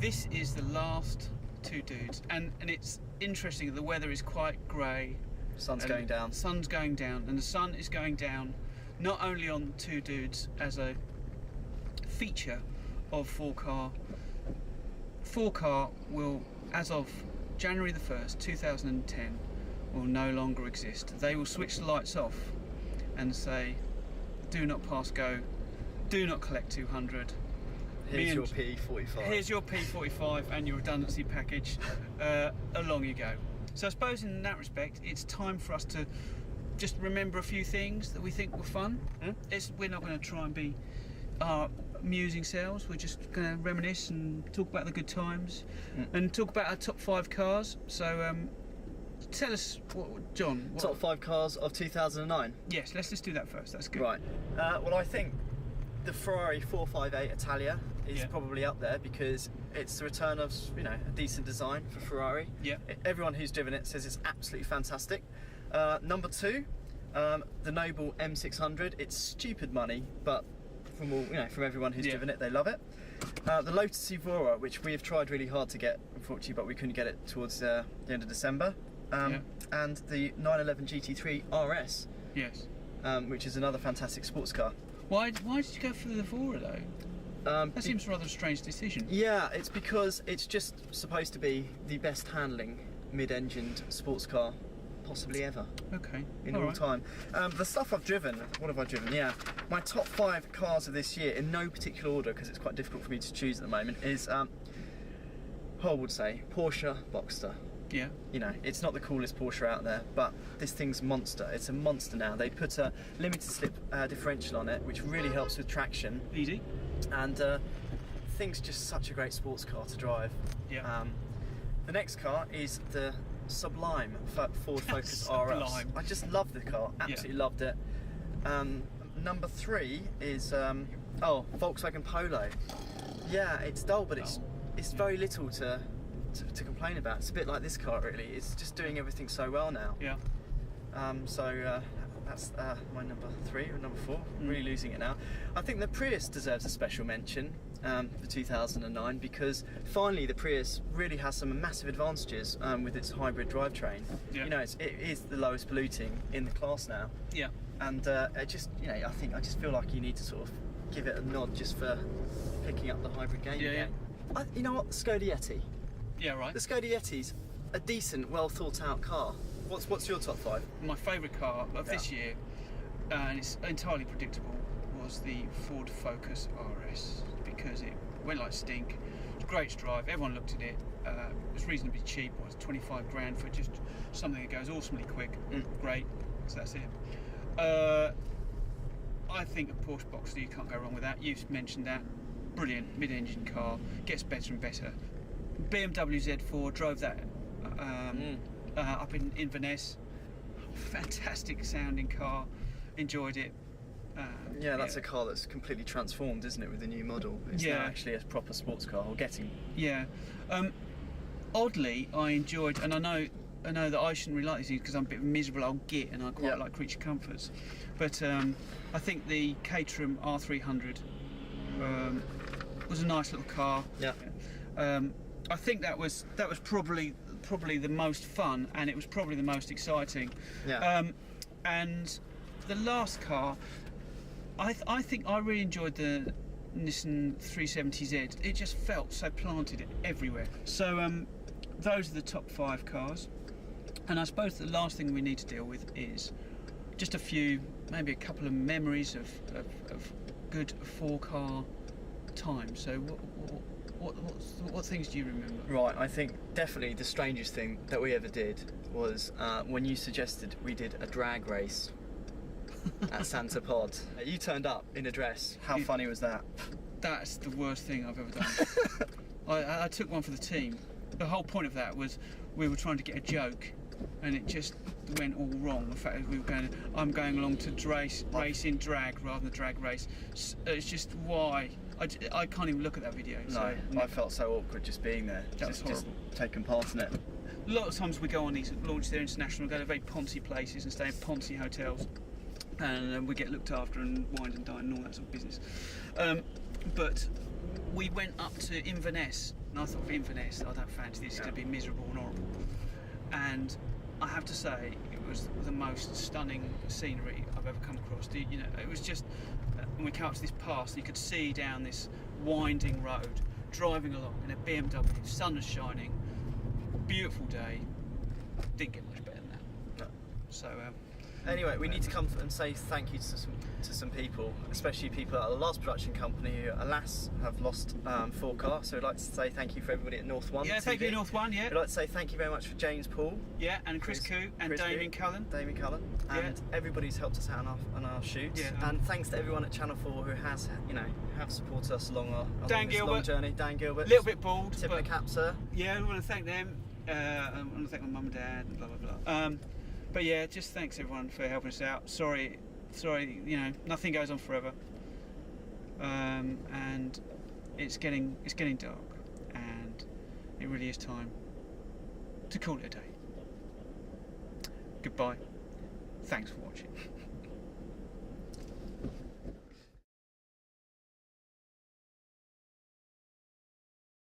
This is the last two dudes, and it's interesting. The weather is quite grey. Sun's going down. Sun's going down, and the sun is going down not only on two dudes as a feature of 4Car. 4Car will, as of January the 1st, 2010, will no longer exist. They will switch the lights off and say, do not pass go, do not collect 200. Here's your P45. Here's your P45 and your redundancy package. Along you go. So I suppose in that respect, it's time for us to just remember a few things that we think were fun. We're not going to try and be our amusing selves. We're just going to reminisce and talk about the good times and talk about our top 5 cars. So tell us, John. Top 5 cars of 2009? Yes, let's just do that first. That's good. Right. Well, I think the Ferrari 458 Italia is probably up there because it's the return of, you know, a decent design for Ferrari. Yeah. Everyone who's driven it says it's absolutely fantastic. Number 2, the Noble M600. It's stupid money, but from all, from everyone who's driven it, they love it. The Lotus Evora, which we have tried really hard to get, unfortunately, but we couldn't get it towards the end of December. And the 911 GT3 RS. Yes. Which is another fantastic sports car. Why did you go for the Evora though? That seems rather a strange decision. Yeah, it's because it's just supposed to be the best handling mid-engined sports car possibly ever. Okay. In all time. The stuff I've driven, what have I driven? Yeah, my top 5 cars of this year, in no particular order because it's quite difficult for me to choose at the moment, is I would say Porsche Boxster. Yeah. You know, it's not the coolest Porsche out there, but this thing's monster. It's a monster now. They put a limited slip differential on it, which really helps with traction. Easy. And thing's just such a great sports car to drive. Yeah. The next car is the Sublime Ford Focus RS. I just love the car. Absolutely loved it. Number 3 is Volkswagen Polo. Yeah, it's dull, but it's very little to complain about. It's a bit like this car, really. It's just doing everything so well now. Yeah. That's my number 3 or number 4. I'm really losing it now. I think the Prius deserves a special mention for 2009 because finally the Prius really has some massive advantages with its hybrid drivetrain. Yeah. You know, it is the lowest polluting in the class now. Yeah. And I just feel like you need to sort of give it a nod just for picking up the hybrid game again. You know what, the Skoda Yeti. Yeah, right. The Skoda Yeti's a decent, well thought out car. What's your top 5? My favourite car of this year, and it's entirely predictable, was the Ford Focus RS because it went like stink. It was great to drive. Everyone looked at it. It was reasonably cheap. It was 25 grand for just something that goes awesomely quick. Great. So that's it. I think a Porsche Boxster, you can't go wrong with that. You've mentioned that. Brilliant mid-engine car. Gets better and better. BMW Z4, drove that up in Inverness. Fantastic sounding car. Enjoyed it. That's a car that's completely transformed, isn't it, with the new model? It's now actually a proper sports car, or getting. Yeah. Oddly, I enjoyed, and I know that I shouldn't really like these things because I'm a bit of a miserable old git and I quite like creature comforts. But I think the Caterham R300 was a nice little car. Yeah. I think that was probably the most fun, and it was probably the most exciting. Yeah. And the last car, I think I really enjoyed the Nissan 370Z. It just felt so planted everywhere. So those are the top 5 cars, and I suppose the last thing we need to deal with is just maybe a couple of memories of good 4-car time. So what things do you remember? Right, I think definitely the strangest thing that we ever did was when you suggested we did a drag race at Santa Pod. You turned up in a dress. How funny was that? That's the worst thing I've ever done. I took one for the team. The whole point of that was we were trying to get a joke, and it just went all wrong. The fact that I'm going along to race in drag rather than drag race. It's just why. I can't even look at that video. No, I felt so awkward just being there, just taking part in it. A lot of times we go on these launches, they're international, we go to very poncy places and stay in poncy hotels, and we get looked after and wined and dined and all that sort of business. But we went up to Inverness, and I thought, Inverness, I don't fancy this, it's going to be miserable and horrible. And I have to say, it was the most stunning scenery I've ever come across. You know, it was just, when we came up to this pass, you could see down this winding road, driving along in a BMW, sun was shining, beautiful day. Didn't get much better than that. No. So. Anyway, we need to come and say thank you to some people, especially people at the last production company who, alas, have lost 4 cars. So we'd like to say thank you for everybody at North One. Yeah, TV. thank you, North One. Yeah. We'd like to say thank you very much for James Paul. Yeah, and Chris Koo and Damien Cullen. And everybody who's helped us out on our shoots. Yeah. And thanks to everyone at Channel 4 who has, have supported us along this long journey. Dan Gilbert. A little bit bald. Tip of the cap, sir. Yeah, I want to thank them. I want to thank my mum and dad and blah blah blah. But yeah, just thanks everyone for helping us out. Sorry, nothing goes on forever, and it's getting dark, and it really is time to call it a day. Goodbye. Thanks for watching.